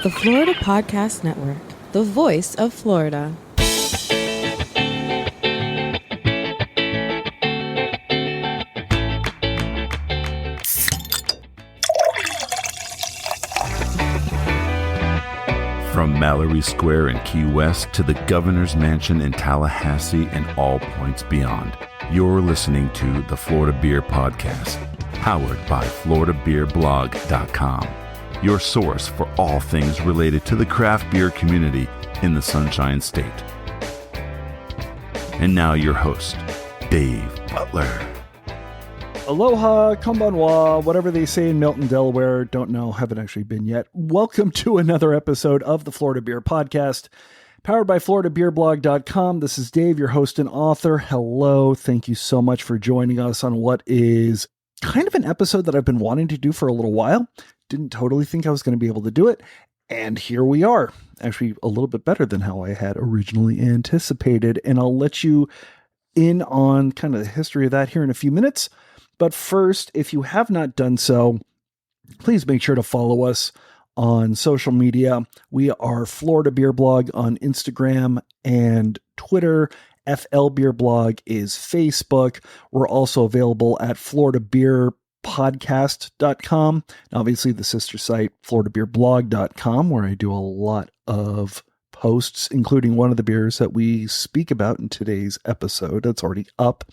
The Florida Podcast Network, the voice of Florida. From Mallory Square in Key West to the Governor's Mansion in Tallahassee and all points beyond, you're listening to the Florida Beer Podcast, powered by FloridaBeerBlog.com, your source for all things related to the craft beer community in the Sunshine State. And now your host, Dave Butler. Aloha, konbanwa, whatever they say in Milton, Delaware. Don't know, haven't actually been yet. Welcome to another episode of the Florida Beer Podcast, powered by FloridaBeerBlog.com. This is Dave, your host and author. Hello, thank you so much for joining us on what is kind of an episode that I've been wanting to do for a little while. Didn't totally think I was going to be able to do it, and here we are. Actually, a little bit better than how I had originally anticipated, and I'll let you in on kind of the history of that here in a few minutes. But first, if you have not done so, please make sure to follow us on social media. We are Florida Beer Blog on Instagram and Twitter. FL Beer Blog is Facebook. We're also available at FloridaBeerPodcast.com. And obviously, the sister site, FloridaBeerBlog.com, where I do a lot of posts, including one of the beers that we speak about in today's episode. That's already up.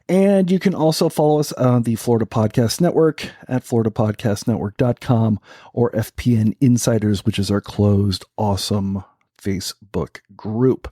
And you can also follow us on the Florida Podcast Network at FloridaPodcastNetwork.com or FPN Insiders, which is our closed, awesome Facebook group.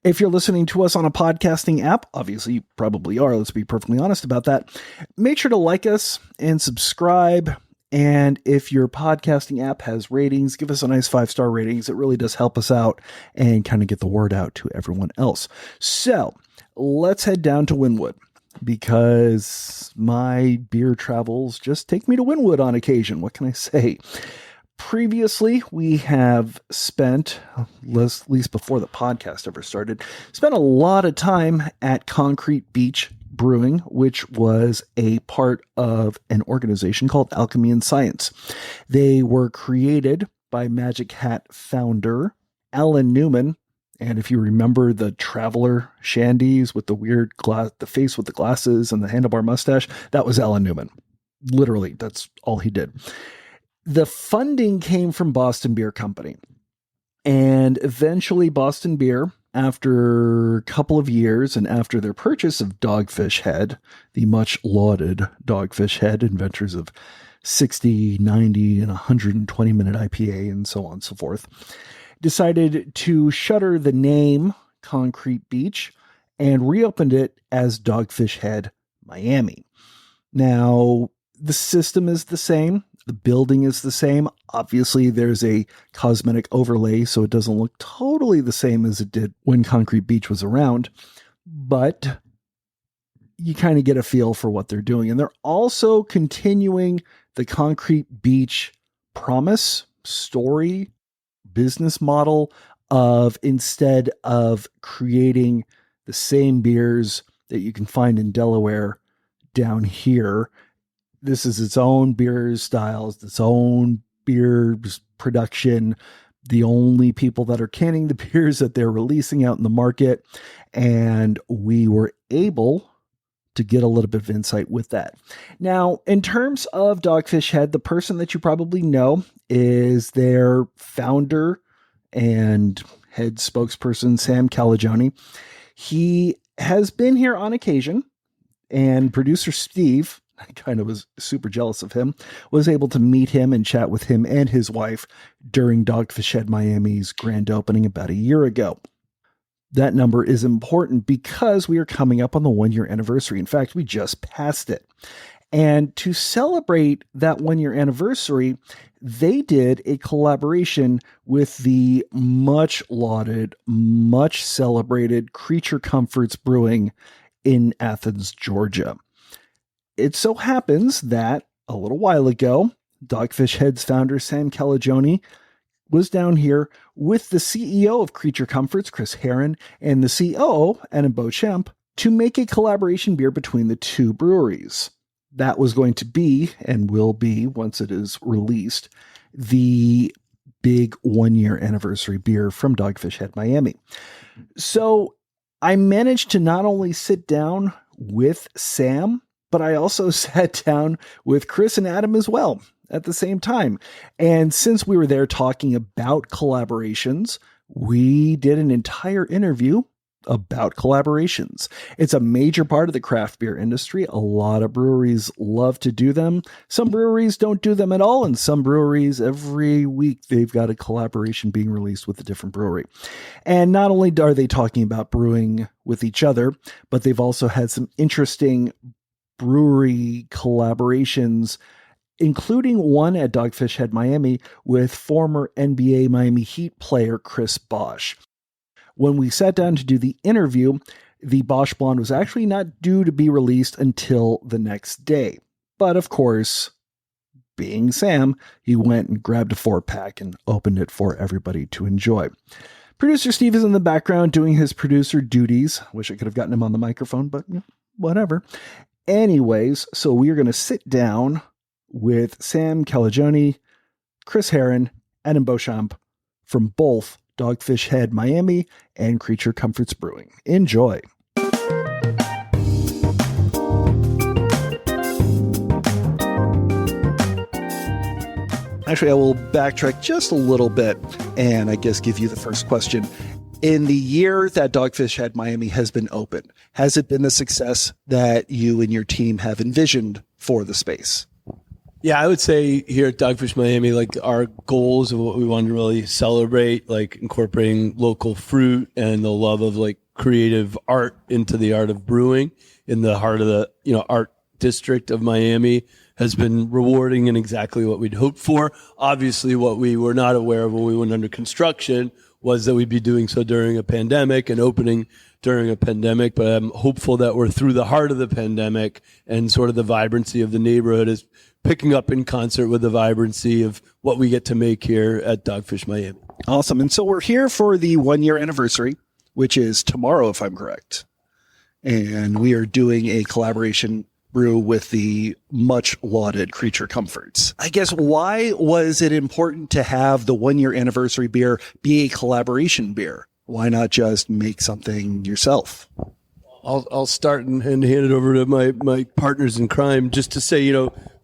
If you're listening to us on a podcasting app, obviously you probably are, let's be perfectly honest about that, make sure to like us and subscribe. And if your podcasting app has ratings, give us a nice 5-star ratings. It really does help us out and kind of get the word out to everyone else. So let's head down to Wynwood, because my beer travels just take me to Wynwood on occasion. What can I say? Previously, we have spent, at least before the podcast ever started, spent a lot of time at Concrete Beach Brewing, which was a part of an organization called Alchemy and Science. They were created by Magic Hat founder Alan Newman. And if you remember the Traveler shandies with the weird the face with the glasses and the handlebar mustache, that was Alan Newman. Literally, that's all he did. The funding came from Boston Beer Company. And eventually Boston Beer, after a couple of years and after their purchase of Dogfish Head, the much-lauded Dogfish Head, inventors of 60, 90, and 120-minute IPA and so on and so forth, decided to shutter the name Concrete Beach and reopened it as Dogfish Head Miami. Now, the system is the same. The building is the same. Obviously, there's a cosmetic overlay, so it doesn't look totally the same as it did when Concrete Beach was around. But you kind of get a feel for what they're doing. And they're also continuing the Concrete Beach promise, story, business model of, instead of creating the same beers that you can find in Delaware down here, this is its own beer styles, its own beer production, the only people that are canning the beers that they're releasing out in the market. And we were able to get a little bit of insight with that. Now, in terms of Dogfish Head, the person that you probably know is their founder and head spokesperson, Sam Calagione. He has been here on occasion, and producer Steve, I kind of was super jealous of him, was able to meet him and chat with him and his wife during Dogfish Head Miami's grand opening about a year ago. That number is important because we are coming up on the 1-year anniversary. In fact, we just passed it. And to celebrate that 1-year anniversary, they did a collaboration with the much lauded, much celebrated Creature Comforts Brewing in Athens, Georgia. It so happens that a little while ago, Dogfish Head's founder, Sam Calagione, was down here with the CEO of Creature Comforts, Chris Herron, and the COO, Anna Beauchamp, to make a collaboration beer between the two breweries. That was going to be, and will be once it is released, the big 1-year anniversary beer from Dogfish Head Miami. So I managed to not only sit down with Sam, but I also sat down with Chris and Adam as well at the same time. And since we were there talking about collaborations, we did an entire interview about collaborations. It's a major part of the craft beer industry. A lot of breweries love to do them. Some breweries don't do them at all. And some breweries, every week, they've got a collaboration being released with a different brewery. And not only are they talking about brewing with each other, but they've also had some interesting brewery collaborations, including one at Dogfish Head Miami with former NBA Miami Heat player Chris Bosh. When we sat down to do the interview, the Bosch Blonde was actually not due to be released until the next day. But of course, being Sam, he went and grabbed a 4-pack and opened it for everybody to enjoy. Producer Steve is in the background doing his producer duties. Wish I could have gotten him on the microphone, but whatever. Anyways, so we are going to sit down with Sam Calagione, Chris Herron, and Beauchamp from both Dogfish Head Miami and Creature Comforts Brewing. Enjoy. Actually, I will backtrack just a little bit and I guess give you the first question. In the year that Dogfish Head Miami has been open, has it been the success that you and your team have envisioned for the space? Yeah, I would say here at Dogfish Miami, like our goals of what we want to really celebrate, like incorporating local fruit and the love of like creative art into the art of brewing in the heart of the, art district of Miami has been rewarding and exactly what we'd hoped for. Obviously, what we were not aware of when we went under construction was that we'd be doing so during a pandemic and opening during a pandemic. But I'm hopeful that we're through the heart of the pandemic and sort of the vibrancy of the neighborhood is picking up in concert with the vibrancy of what we get to make here at Dogfish Miami. Awesome. And so we're here for the 1-year anniversary, which is tomorrow, if I'm correct. And we are doing a collaboration brew with the much-lauded Creature Comforts. I guess, why was it important to have the 1-year anniversary beer be a collaboration beer? Why not just make something yourself? I'll start and hand it over to my partners in crime just to say,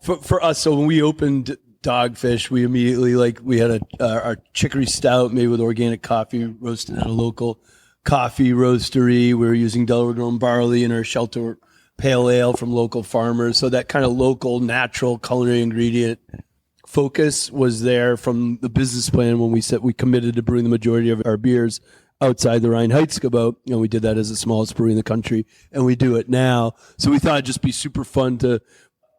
for us, so when we opened Dogfish, we immediately, we had our chicory stout made with organic coffee roasted at a local coffee roastery. We were using Delaware grown barley in our shelter pale ale from local farmers. So that kind of local, natural culinary ingredient focus was there from the business plan when we said we committed to brewing the majority of our beers outside the Rhine-Heitsgebot, and we did that as the smallest brewery in the country, and we do it now. So we thought it'd just be super fun to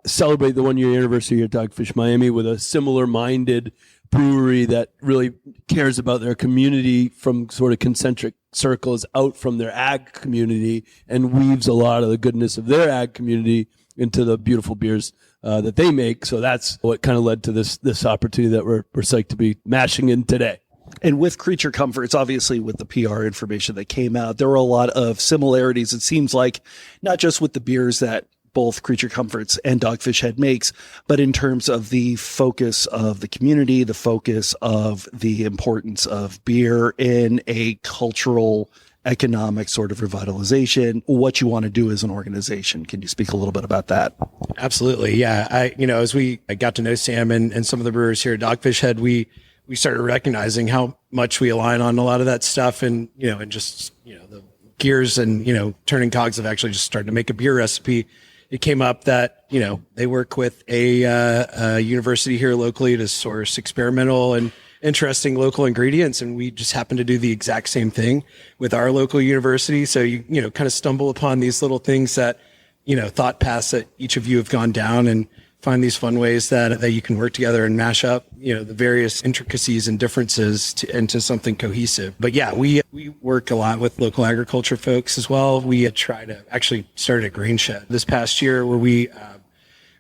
celebrate the 1-year anniversary at Dogfish Miami with a similar-minded brewery that really cares about their community from sort of concentric circles out from their ag community and weaves a lot of the goodness of their ag community into the beautiful beers that they make. So that's what kind of led to this opportunity that we're psyched to be mashing in today. And with Creature Comforts, obviously with the PR information that came out, there were a lot of similarities. It seems like not just with the beers that both Creature Comforts and Dogfish Head makes, but in terms of the focus of the community, the focus of the importance of beer in a cultural, economic sort of revitalization, what you want to do as an organization. Can you speak a little bit about that? Absolutely. Yeah. As I got to know Sam and some of the brewers here at Dogfish Head, we started recognizing how much we align on a lot of that stuff and just the gears and, turning cogs of actually just starting to make a beer recipe. It came up that, they work with a university here locally to source experimental and interesting local ingredients. And we just happen to do the exact same thing with our local university. So you kind of stumble upon these little things that, thought paths that each of you have gone down and find these fun ways that you can work together and mash up, the various intricacies and differences into something cohesive. But yeah, we work a lot with local agriculture folks as well. We try to actually start a grain shed this past year where we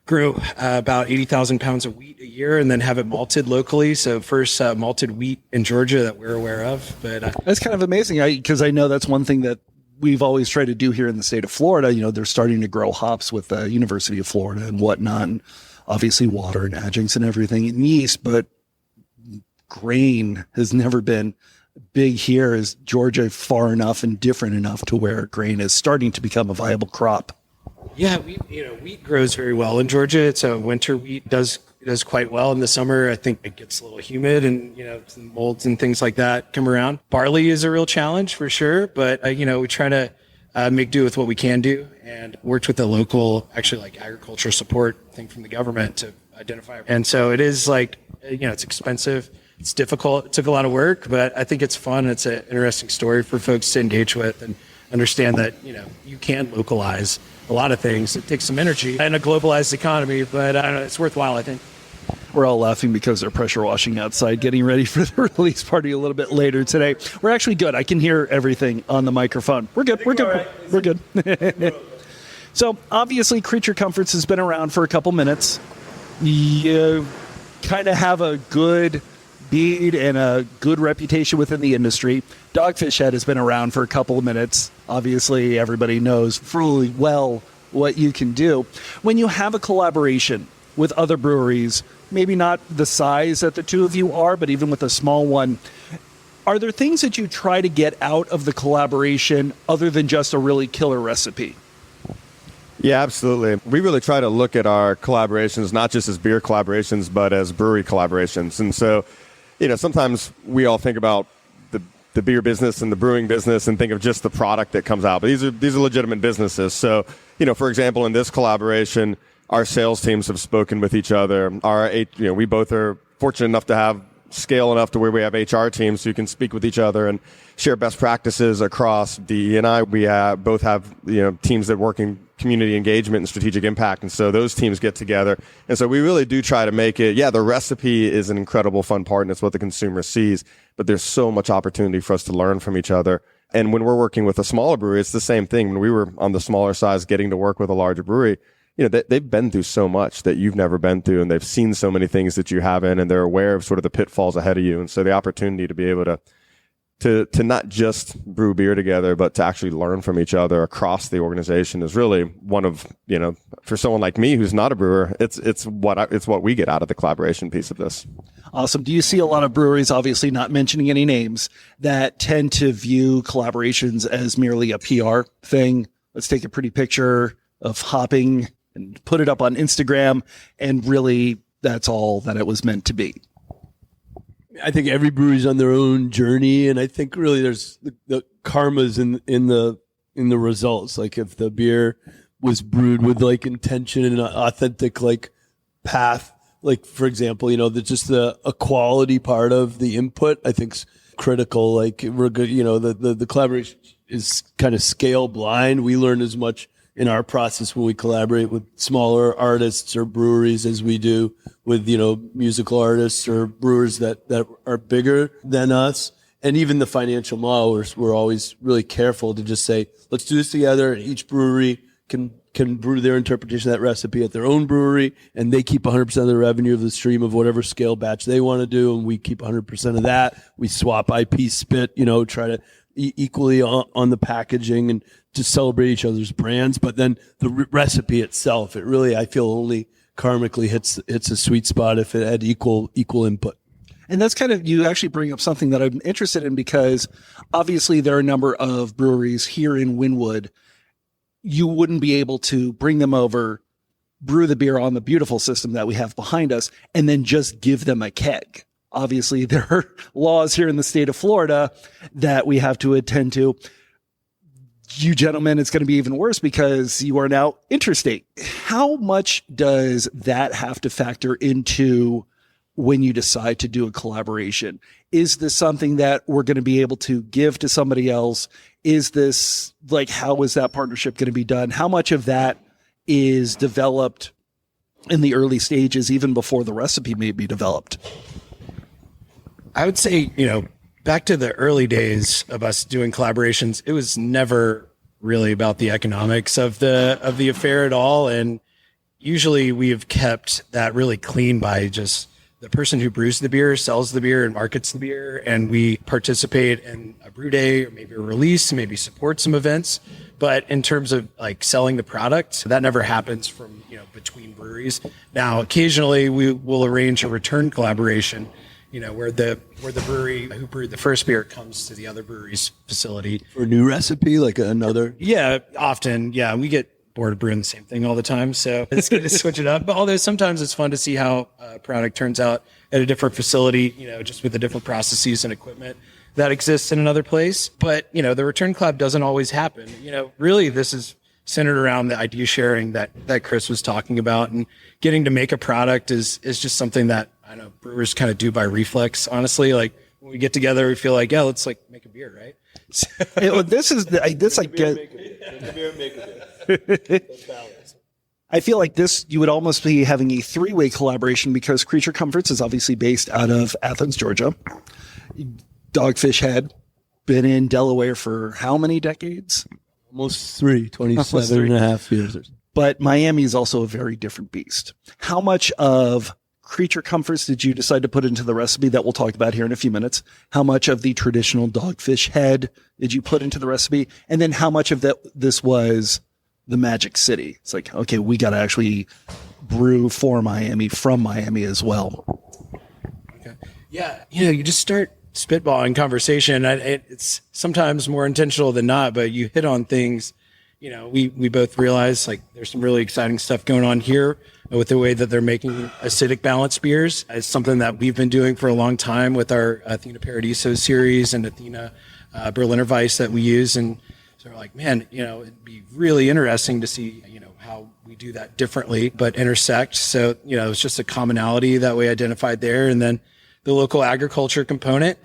grew about 80,000 pounds of wheat a year and then have it malted locally. So first malted wheat in Georgia that we're aware of. But that's kind of amazing because I know that's one thing that we've always tried to do here in the state of Florida. They're starting to grow hops with the University of Florida and whatnot, and obviously water and adjuncts and everything and yeast, but grain has never been big here. Is Georgia far enough and different enough to where grain is starting to become a viable crop? Yeah, wheat grows very well in Georgia. It's a winter wheat does quite well. In the summer, I think it gets a little humid and, some molds and things like that come around. Barley is a real challenge for sure, but, we try to make do with what we can do, and worked with a local, actually like agriculture support thing from the government to identify. And so it is it's expensive. It's difficult. It took a lot of work, but I think it's fun. It's an interesting story for folks to engage with and understand that, you can localize a lot of things. It takes some energy and a globalized economy, but I don't know, it's worthwhile, I think. We're all laughing because they're pressure washing outside, getting ready for the release party a little bit later today. We're actually good. I can hear everything on the microphone. We're good. We're good. We're good. So obviously Creature Comforts has been around for a couple minutes. You kind of have a good bead and a good reputation within the industry. Dogfish Head has been around for a couple of minutes. Obviously, everybody knows fully well what you can do. When you have a collaboration with other breweries, maybe not the size that the two of you are, but even with a small one, are there things that you try to get out of the collaboration other than just a really killer recipe? Yeah, absolutely. We really try to look at our collaborations, not just as beer collaborations, but as brewery collaborations. And so, sometimes we all think about the beer business and the brewing business and think of just the product that comes out. But these are legitimate businesses. So, for example, in this collaboration, our sales teams have spoken with each other. We both are fortunate enough to have scale enough to where we have HR teams who can speak with each other and share best practices across DE&I. We both have teams that work in community engagement and strategic impact, and so those teams get together. And so we really do try to make it, the recipe is an incredible fun part, and it's what the consumer sees, but there's so much opportunity for us to learn from each other. And when we're working with a smaller brewery, it's the same thing. When we were on the smaller size, getting to work with a larger brewery, they've been through so much that you've never been through, and they've seen so many things that you haven't, and they're aware of sort of the pitfalls ahead of you. And so the opportunity to be able to not just brew beer together, but to actually learn from each other across the organization is really one of, for someone like me who's not a brewer, it's what we get out of the collaboration piece of this. Awesome. Do you see a lot of breweries, obviously not mentioning any names, that tend to view collaborations as merely a PR thing? Let's take a pretty picture of hopping and put it up on Instagram, and really that's all that it was meant to be. I think every brewery's on their own journey, and I think really there's the karma's in the results. Like if the beer was brewed with like intention and an authentic like path, like for example, a quality part of the input I think's critical. Like we're good, the collaboration is kind of scale blind. We learn as much in our process when we collaborate with smaller artists or breweries as we do with, musical artists or brewers that are bigger than us. And even the financial model, we're always really careful to just say, let's do this together. And each brewery can brew their interpretation of that recipe at their own brewery, and they keep 100% of the revenue of the stream of whatever scale batch they want to do. And we keep 100% of that. We swap IP spit, try to equally on the packaging and to celebrate each other's brands. But then the recipe itself, it really, I feel, only karmically hits a sweet spot if it had equal input. And that's kind of, you actually bring up something that I'm interested in, because obviously there are a number of breweries here in Wynwood. You wouldn't be able to bring them over, brew the beer on the beautiful system that we have behind us, and then just give them a keg. Obviously, there are laws here in the state of Florida that we have to attend to. You gentlemen, it's going to be even worse because you are now interstate. How much does that have to factor into when you decide to do a collaboration? Is this something that we're going to be able to give to somebody else? Is this how is that partnership going to be done? How much of that is developed in the early stages, even before the recipe may be developed? I would say, back to the early days of us doing collaborations, it was never really about the economics of the affair at all. And usually we have kept that really clean by just the person who brews the beer, sells the beer, and markets the beer. And we participate in a brew day or maybe a release, maybe support some events. But in terms of selling the product, that never happens from, between breweries. Now, occasionally we will arrange a return collaboration. where the brewery who brewed the first beer comes to the other brewery's facility. For a new recipe, like another. Yeah, often. Yeah, we get bored of brewing the same thing all the time, so it's good to switch it up. But although sometimes it's fun to see how a product turns out at a different facility, just with the different processes and equipment that exists in another place. But, the return collab doesn't always happen. Really this is centered around the idea sharing that Chris was talking about, and getting to make a product is just something that I know brewers kind of do by reflex, honestly. Like when we get together, we feel like, yeah, let's like make a beer, right? I feel like this, you would almost be having a three-way collaboration, because Creature Comforts is obviously based out of Athens, Georgia. Dogfish Head, been in Delaware for how many decades? Almost 27 and a half years. But Miami is also a very different beast. How much of Creature Comforts did you decide to put into the recipe that we'll talk about here in a few minutes? How much of the traditional Dogfish Head did you put into the recipe? And then how much of this was the Magic City? It's like, okay, we got to actually brew for Miami, from Miami as well. Okay. Yeah. You just start spitballing conversation. It's sometimes more intentional than not, but you hit on things. We both realize like there's some really exciting stuff going on here with the way that they're making acidic balanced beers. It's something that we've been doing for a long time with our Athena Paradiso series and Athena Berliner Weiss that we use. And so we're like, man, it'd be really interesting to see, how we do that differently, but intersect. So, it's just a commonality that we identified there. And then the local agriculture component,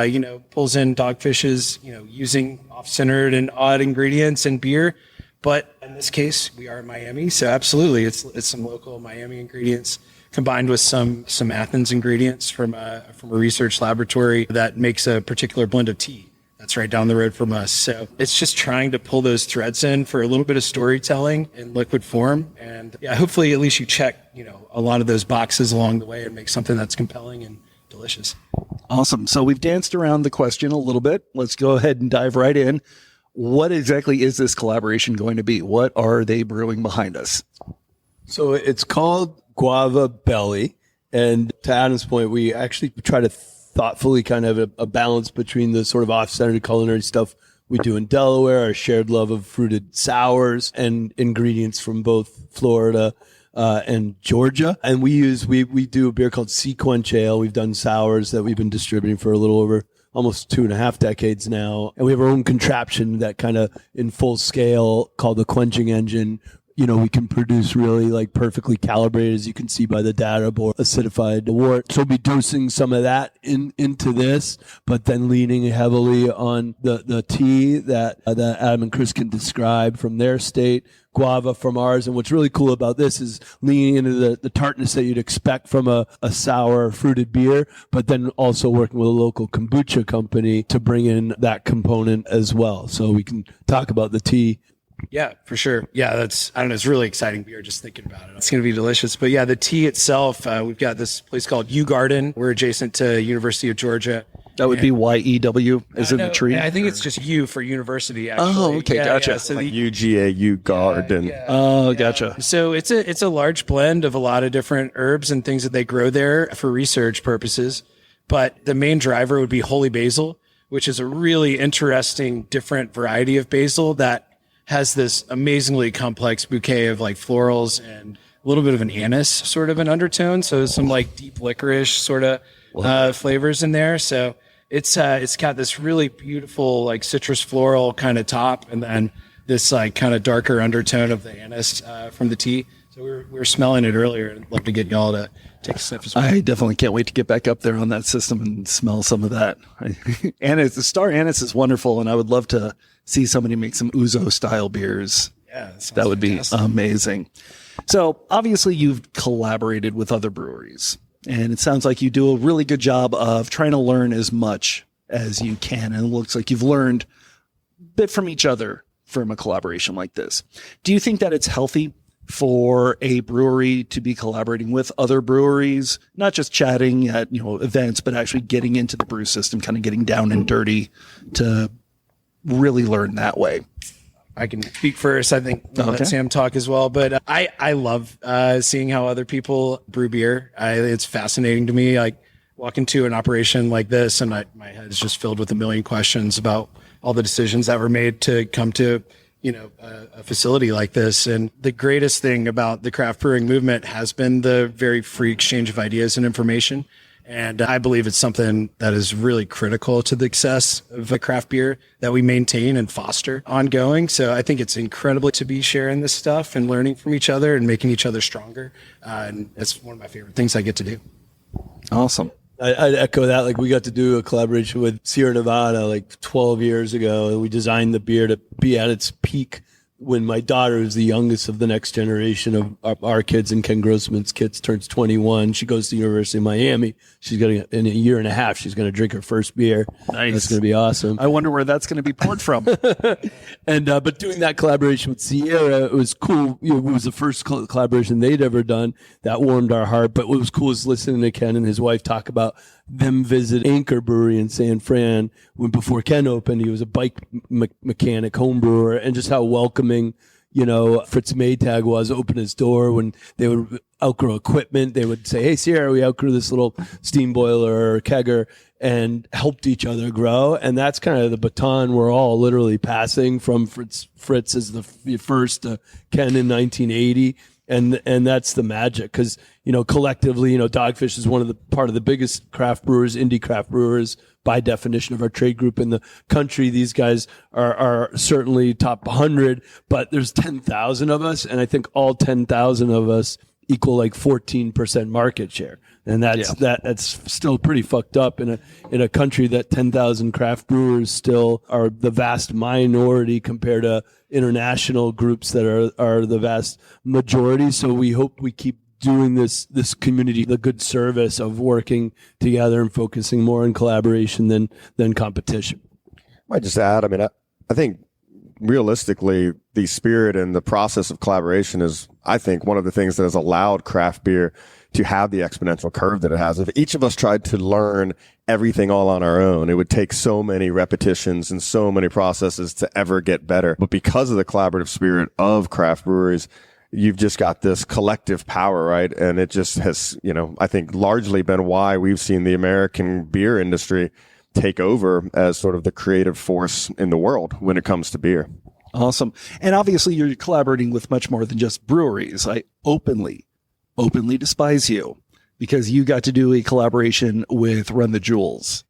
pulls in Dogfish's, using off-centered and odd ingredients in beer. But in this case, we are in Miami, so absolutely, it's some local Miami ingredients combined with some Athens ingredients from a research laboratory that makes a particular blend of tea that's right down the road from us. So it's just trying to pull those threads in for a little bit of storytelling in liquid form, and yeah, hopefully at least you check a lot of those boxes along the way and make something that's compelling and delicious. Awesome. So we've danced around the question a little bit. Let's go ahead and dive right in. What exactly is this collaboration going to be? What are they brewing behind us? So it's called Guava Belly. And to Adam's point, we actually try to thoughtfully kind of a balance between the sort of off-centered culinary stuff we do in Delaware, our shared love of fruited sours and ingredients from both Florida and Georgia. And we do a beer called Sequench Ale. We've done sours that we've been distributing for a little over almost 2.5 decades now. And we have our own contraption that kind of in full scale called the quenching engine. We can produce really like perfectly calibrated, as you can see by the data board, acidified wort. So we'll be dosing some of that into this, but then leaning heavily on the tea that Adam and Chris can describe from their state, guava from ours. And what's really cool about this is leaning into the tartness that you'd expect from a sour fruited beer, but then also working with a local kombucha company to bring in that component as well. So we can talk about the tea. Yeah, for sure. Yeah, it's really exciting beer just thinking about it. It's going to be delicious. But yeah, the tea itself, we've got this place called U Garden. We're adjacent to University of Georgia. That would be YEW. Is it the tree? I think it's just U for university, actually. Oh, okay, gotcha. Yeah, so like UGA, U Garden. Oh, gotcha. So it's a large blend of a lot of different herbs and things that they grow there for research purposes. But the main driver would be holy basil, which is a really interesting, different variety of basil that has this amazingly complex bouquet of like florals and a little bit of an anise sort of an undertone. So some like deep licorice sort of flavors in there. So it's got this really beautiful like citrus floral kind of top, and then this like kind of darker undertone of the anise from the tea. So we were smelling it earlier, and I'd love to get y'all to take a sniff as well. I definitely can't wait to get back up there on that system and smell some of that. Anise, the star anise is wonderful, and I would love to see somebody make some ouzo style beers. Yeah, that would be amazing. So obviously you've collaborated with other breweries, and it sounds like you do a really good job of trying to learn as much as you can. And it looks like you've learned a bit from each other from a collaboration like this. Do you think that it's healthy for a brewery to be collaborating with other breweries, not just chatting at, events, but actually getting into the brew system, kind of getting down and dirty to really learn that way? I can speak first. I think we'll let Sam talk as well. But I love seeing how other people brew beer. It's fascinating to me. Like walk into an operation like this, and my head is just filled with a million questions about all the decisions that were made to come to, a facility like this. And the greatest thing about the craft brewing movement has been the very free exchange of ideas and information. And I believe it's something that is really critical to the success of a craft beer that we maintain and foster ongoing. So I think it's incredible to be sharing this stuff and learning from each other and making each other stronger. And it's one of my favorite things I get to do. Awesome. I'd echo that. Like, we got to do a collaboration with Sierra Nevada like 12 years ago, and we designed the beer to be at its peak when my daughter, who's the youngest of the next generation of our kids and Ken Grossman's kids, turns 21. She goes to the University of Miami. She's going to, in a year and a half, she's going to drink her first beer. Nice. That's going to be awesome. I wonder where that's going to be poured from. And but doing that collaboration with Sierra, it was cool. It was the first collaboration they'd ever done. That warmed our heart. But what was cool is listening to Ken and his wife talk about them visit Anchor Brewery in San Fran when before Ken opened. He was a bike mechanic, home brewer, and just how welcoming, Fritz Maytag was. Open his door when they would outgrow equipment. They would say, "Hey, Sierra, we outgrew this little steam boiler or kegger," and helped each other grow. And that's kind of the baton we're all literally passing from Fritz as the first to Ken in 1980. And that's the magic, because collectively, Dogfish is part of the biggest craft brewers, indie craft brewers by definition of our trade group in the country. These guys are certainly top 100, but there's 10,000 of us, and I think all 10,000 of us equal like 14% market share. And that's still pretty fucked up in a country that 10,000 craft brewers still are the vast minority compared to international groups that are the vast majority. So we hope we keep doing this community the good service of working together and focusing more on collaboration than competition. I might just add, I think realistically, the spirit and the process of collaboration is, I think, one of the things that has allowed craft beer to have the exponential curve that it has. If each of us tried to learn everything all on our own, it would take so many repetitions and so many processes to ever get better. But because of the collaborative spirit of craft breweries, you've just got this collective power, right? And it just has, I think largely been why we've seen the American beer industry take over as sort of the creative force in the world when it comes to beer. Awesome. And obviously you're collaborating with much more than just breweries. I openly despise you because you got to do a collaboration with Run the Jewels.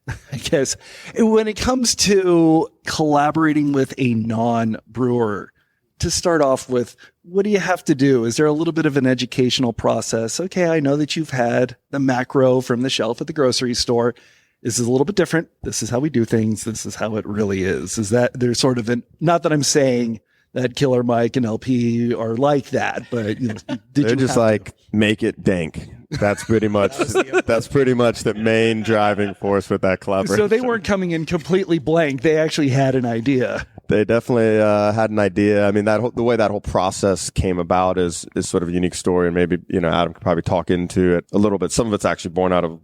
I guess when it comes to collaborating with a non-brewer, to start off with, what do you have to do? Is there a little bit of an educational process? Okay, I know that you've had the macro from the shelf at the grocery store. This is a little bit different. This is how we do things. This is how it really is. Is that there's sort of not that I'm saying that Killer Mike and LP are like that, but they're just like, make it dank. That's pretty much the main driving force with that collaboration. So they weren't coming in completely blank. They actually had an idea. They definitely had an idea. I mean, the way that whole process came about is sort of a unique story, and maybe Adam could probably talk into it a little bit. Some of it's actually born out of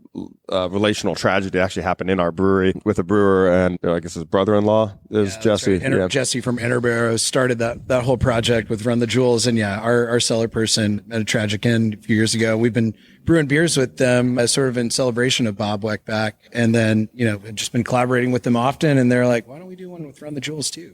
relational tragedy. It actually happened in our brewery with a brewer, and I guess his brother-in-law is Jesse. Right. Jesse from Interboro started that whole project with Run the Jewels, and our cellar person met a tragic end a few years ago. We've been brewing beers with them as sort of in celebration of Bob Weckback, and then had just been collaborating with them often, and they're like, why don't we do one with Run the Jewels too?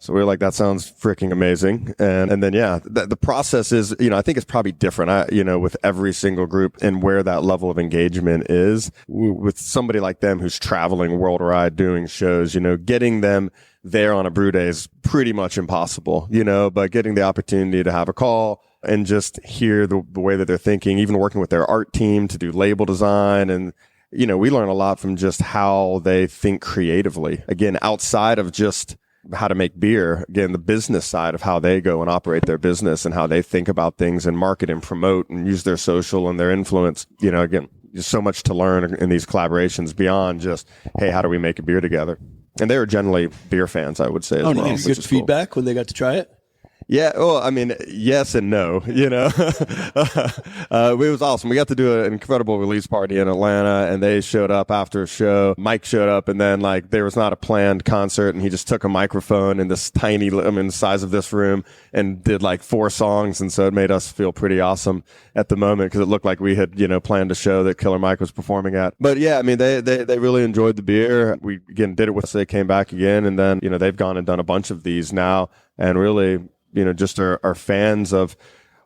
So we were like, that sounds freaking amazing. And then, the process is, I think it's probably different, with every single group and where that level of engagement is. With somebody like them who's traveling worldwide doing shows, getting them there on a brew day is pretty much impossible, but getting the opportunity to have a call and just hear the way that they're thinking, even working with their art team to do label design. And, we learn a lot from just how they think creatively. Again, outside of just how to make beer, again, the business side of how they go and operate their business and how they think about things and market and promote and use their social and their influence. Again, there's so much to learn in these collaborations beyond just, hey, how do we make a beer together? And they were generally beer fans, I would say, as well. Good feedback when they got to try it? Yeah, well, I mean, yes and no, it was awesome. We got to do an incredible release party in Atlanta, and they showed up after a show. Mike showed up, and then, like, there was not a planned concert, and he just took a microphone in this tiny, the size of this room, and did, like, 4 songs, and so it made us feel pretty awesome at the moment, because it looked like we had, planned a show that Killer Mike was performing at. But, yeah, I mean, they really enjoyed the beer. We, again, did it with us. They came back again, and then, they've gone and done a bunch of these now, and really, just are fans of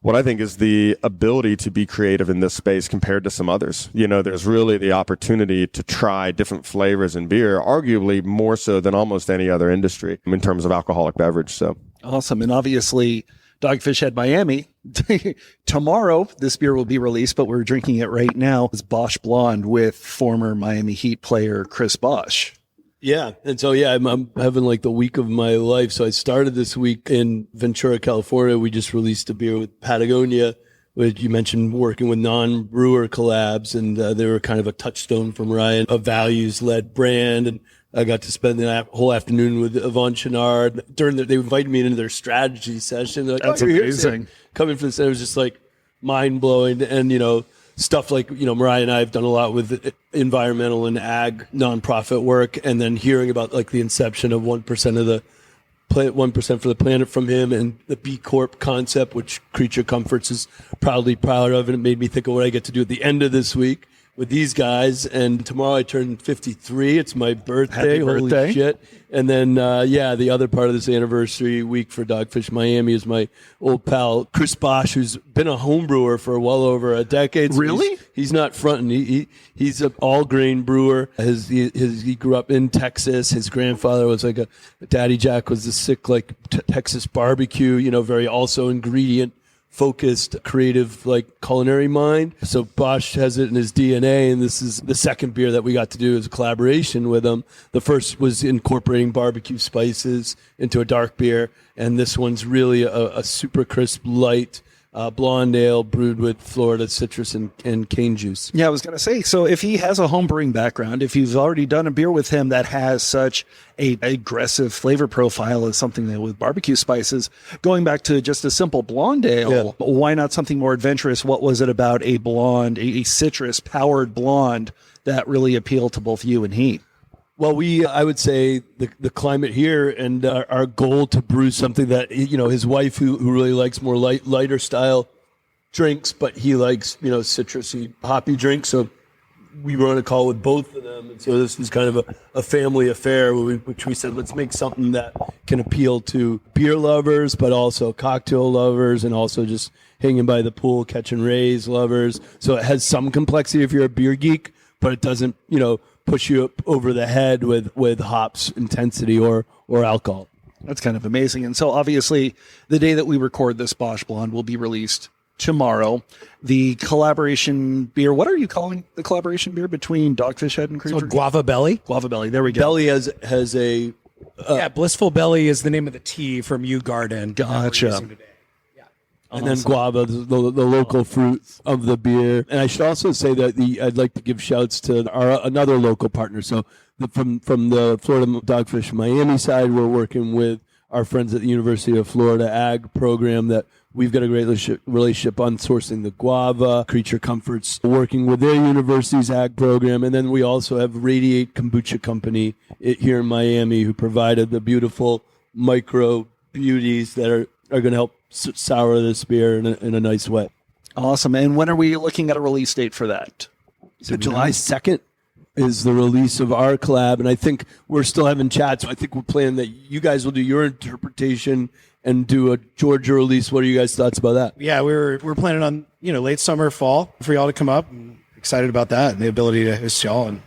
what I think is the ability to be creative in this space compared to some others. There's really the opportunity to try different flavors in beer, arguably more so than almost any other industry in terms of alcoholic beverage. So awesome. And obviously, Dogfish Head Miami, tomorrow this beer will be released, but we're drinking it right now. It's Bosh Blonde with former Miami Heat player Chris Bosh. Yeah. And so, I'm having like the week of my life. So I started this week in Ventura, California. We just released a beer with Patagonia, which you mentioned working with non-brewer collabs. And they were kind of a touchstone from Ryan, a values-led brand. And I got to spend the whole afternoon with Yvonne Chenard. They invited me into their strategy session. They're like, that's amazing. Coming from this, and it was just like mind-blowing. And, stuff like, Mariah and I have done a lot with environmental and ag nonprofit work, and then hearing about like the inception of 1% of the 1% for the planet from him, and the B Corp concept, which Creature Comforts is proudly proud of. And it made me think of what I get to do at the end of this week with these guys. And tomorrow I turn 53. It's my birthday. Happy birthday. Holy shit. And then, the other part of this anniversary week for Dogfish Miami is my old pal, Chris Bosh, who's been a home brewer for well over a decade. So really? He's not fronting. He's an all-grain brewer. He grew up in Texas. His grandfather was like Daddy Jack was a sick, like, Texas barbecue, very also ingredient focused, creative, like culinary mind. So Bosh has it in his DNA, and this is the second beer that we got to do as a collaboration with him. The first was incorporating barbecue spices into a dark beer, and this one's really a super crisp, light blonde ale brewed with Florida citrus and cane juice. Yeah, I was going to say, so if he has a home brewing background, if you've already done a beer with him that has such a aggressive flavor profile as something that with barbecue spices, going back to just a simple blonde ale, why not something more adventurous? What was it about a blonde, a citrus powered blonde that really appealed to both you and he? Well, I would say the climate here and our goal to brew something that, his wife, who really likes more lighter style drinks, but he likes, citrusy, hoppy drinks. So we were on a call with both of them. And so this was kind of a family affair, which we said, let's make something that can appeal to beer lovers, but also cocktail lovers, and also just hanging by the pool, catching rays lovers. So it has some complexity if you're a beer geek, but it doesn't, push you up over the head with hops intensity or alcohol. That's kind of amazing. And so obviously the day that we record this Bosh Blonde will be released tomorrow. The collaboration beer, what are you calling the collaboration beer between Dogfish Head and Creature? So Guava Belly. Guava Belly. There we go. Belly has a Blissful Belly is the name of the tea from Yew Garden. Gotcha. And then guava, the local fruit of the beer. And I should also say that I'd like to give shouts to another local partner. So from the Florida Dogfish Miami side, we're working with our friends at the University of Florida Ag program that we've got a great relationship on sourcing the guava. Creature Comforts working with their university's ag program. And then we also have Radiate Kombucha Company here in Miami, who provided the beautiful micro beauties that are going to help sour this beer in a nice way. Awesome. And when are we looking at a release date for that? So July 2nd is the release of our collab, and I think we're still having chats. So I think we're planning that you guys will do your interpretation and do a Georgia release. What are you guys' thoughts about that? Yeah, we're planning on late summer, fall for y'all to come up. I'm excited about that and the ability to host y'all and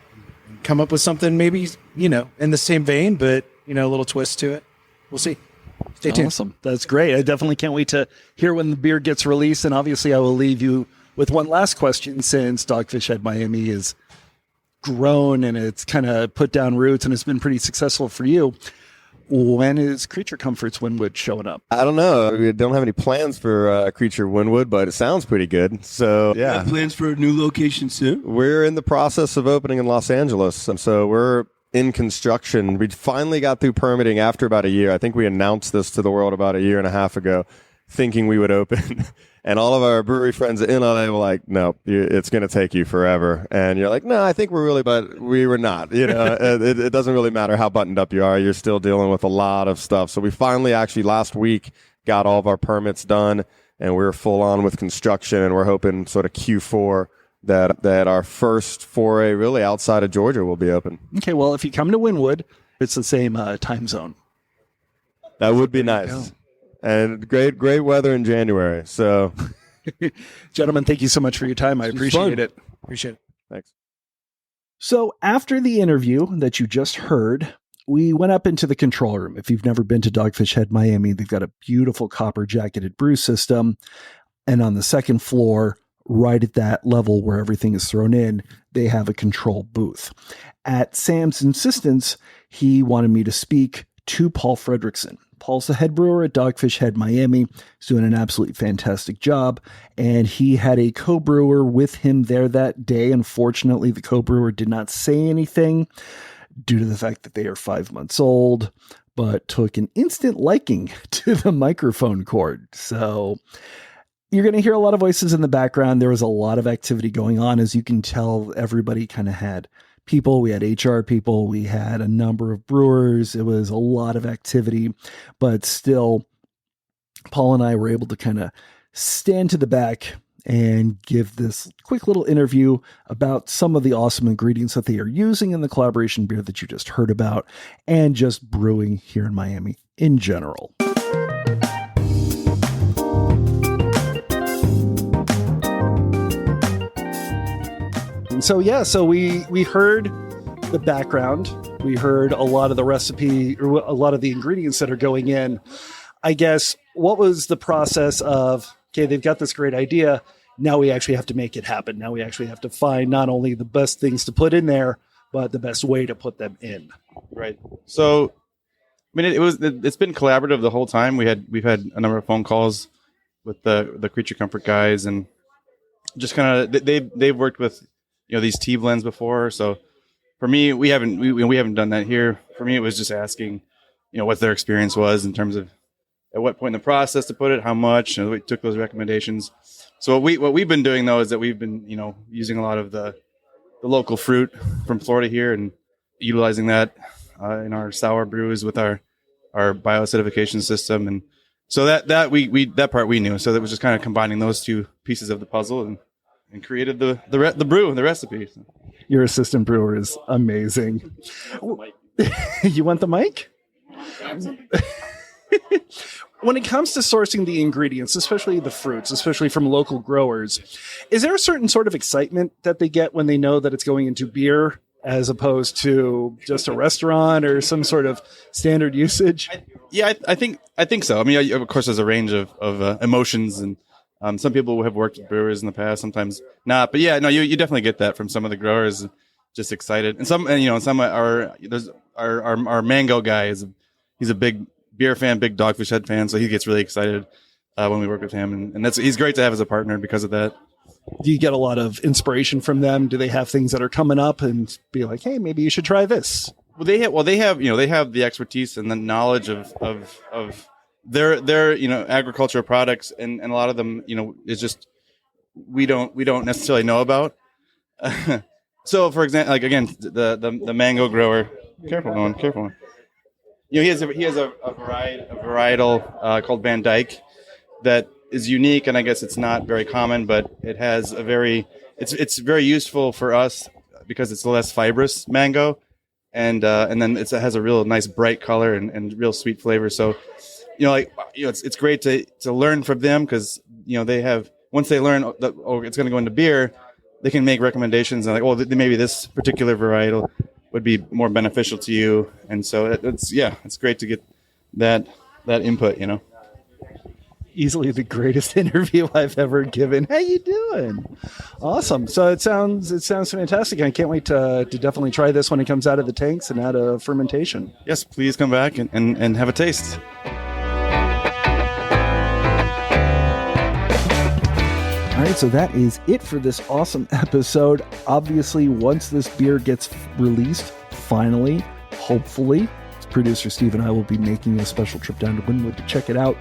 come up with something maybe in the same vein, but a little twist to it. We'll see. Stay tuned. Awesome. That's great. I definitely can't wait to hear when the beer gets released. And obviously I will leave you with one last question, since Dogfish Head Miami is grown and it's kind of put down roots and it's been pretty successful for you. When is Creature Comforts Wynwood showing up? I don't know. We don't have any plans for Creature Wynwood, but it sounds pretty good. So yeah, plans for a new location soon. We're in the process of opening in Los Angeles, and so we're in construction. We finally got through permitting after about a year. I think we announced this to the world about a year and a half ago, thinking we would open. And all of our brewery friends in LA were like, no, it's going to take you forever. And you're like, no, I think we're really, but we were not. It doesn't really matter how buttoned up you are. You're still dealing with a lot of stuff. So we finally actually last week got all of our permits done, and we're full on with construction, and we're hoping sort of Q4 that our first foray really outside of Georgia will be open. Okay, well, if you come to Wynwood, it's the same time zone. That would be nice. And great weather in January. So, gentlemen, thank you so much for your time. I appreciate it. Appreciate it. Thanks. So after the interview that you just heard, we went up into the control room. If you've never been to Dogfish Head Miami, they've got a beautiful copper jacketed brew system. And on the second floor, right at that level where everything is thrown in, they have a control booth. At Sam's insistence, he wanted me to speak to Paul Frederickson. Paul's the head brewer at Dogfish Head Miami. He's doing an absolutely fantastic job. And he had a co-brewer with him there that day. Unfortunately, the co-brewer did not say anything due to the fact that they are 5 months old, but took an instant liking to the microphone cord. So you're going to hear a lot of voices in the background. There was a lot of activity going on. As you can tell, everybody kind of had people. We had HR people. We had a number of brewers. It was a lot of activity, but still, Paul and I were able to kind of stand to the back and give this quick little interview about some of the awesome ingredients that they are using in the collaboration beer that you just heard about, and just brewing here in Miami in general. So we heard the background. We heard a lot of the recipe, or a lot of the ingredients that are going in. I guess, what was the process of, okay, they've got this great idea. Now we actually have to make it happen. Now we actually have to find not only the best things to put in there, but the best way to put them in. Right. So, I mean, it's been collaborative the whole time. We've had a number of phone calls with the Creature Comfort guys, and just kind of they've worked with these tea blends before. So for me, we haven't done that here. For me, it was just asking, what their experience was in terms of at what point in the process to put it, how much, and we took those recommendations. So what we've been doing though is that we've been, using a lot of the local fruit from Florida here and utilizing that in our sour brews with our bioacidification system. And so that part we knew. So that was just kind of combining those two pieces of the puzzle and created the brew and the recipe. Your assistant brewer is amazing. You want the mic? When it comes to sourcing the ingredients, especially the fruits, especially from local growers, is there a certain sort of excitement that they get when they know that it's going into beer as opposed to just a restaurant or some sort of standard usage? I think so. I mean, of course, there's a range of emotions, and some people have worked with brewers in the past, sometimes not. But yeah, no, you definitely get that from some of the growers, just excited. And some our mango guy he's a big beer fan, big Dogfish Head fan, so he gets really excited when we work with him, and he's great to have as a partner because of that. Do you get a lot of inspiration from them? Do they have things that are coming up and be like, hey, maybe you should try this? Well, they have the expertise and the knowledge of their agricultural products, and a lot of them is just we don't necessarily know about. So for example, like again, the mango grower, careful one. He has a varietal called Van Dyke that is unique, and I guess it's not very common, but it has it's very useful for us because it's a less fibrous mango, and then it has a real nice bright color and real sweet flavor. So it's great to learn from them, because they have, once they learn that it's going to go into beer, they can make recommendations and maybe this particular varietal would be more beneficial to you. And so it's great to get that input, Easily the greatest interview I've ever given. How you doing? Awesome. So it sounds fantastic. I can't wait to definitely try this when it comes out of the tanks and out of fermentation. Yes, please come back and have a taste. All right, so that is it for this awesome episode. Obviously, once this beer gets released finally, hopefully, producer Steve and I will be making a special trip down to Wynwood to check it out.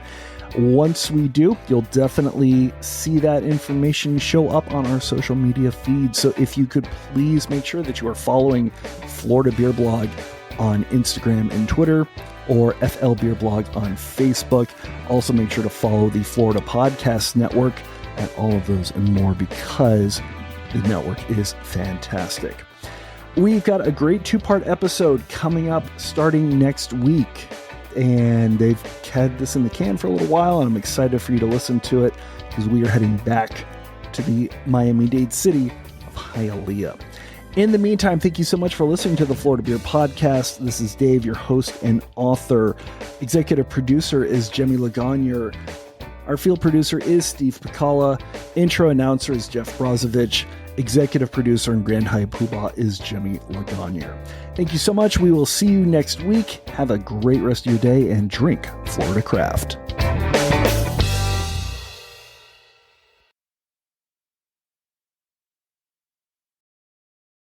Once we do, you'll definitely see that information show up on our social media feed. So if you could please make sure that you are following Florida Beer Blog on Instagram and Twitter, or FL Beer Blog on Facebook. Also make sure to follow the Florida Podcast Network at all of those and more, because the network is fantastic. We've got a great 2-part episode coming up starting next week, and they've had this in the can for a little while, and I'm excited for you to listen to it because we are heading back to the Miami-Dade city of Hialeah. In the meantime, thank you so much for listening to the Florida Beer Podcast. This is Dave, your host and author. Executive producer is Jemmy Lagonier. Our field producer is Steve Picala. Intro announcer is Jeff Brozovich. Executive producer and Grand High Poobah is Jemmy Lagonier. Thank you so much. We will see you next week. Have a great rest of your day and drink Florida Craft.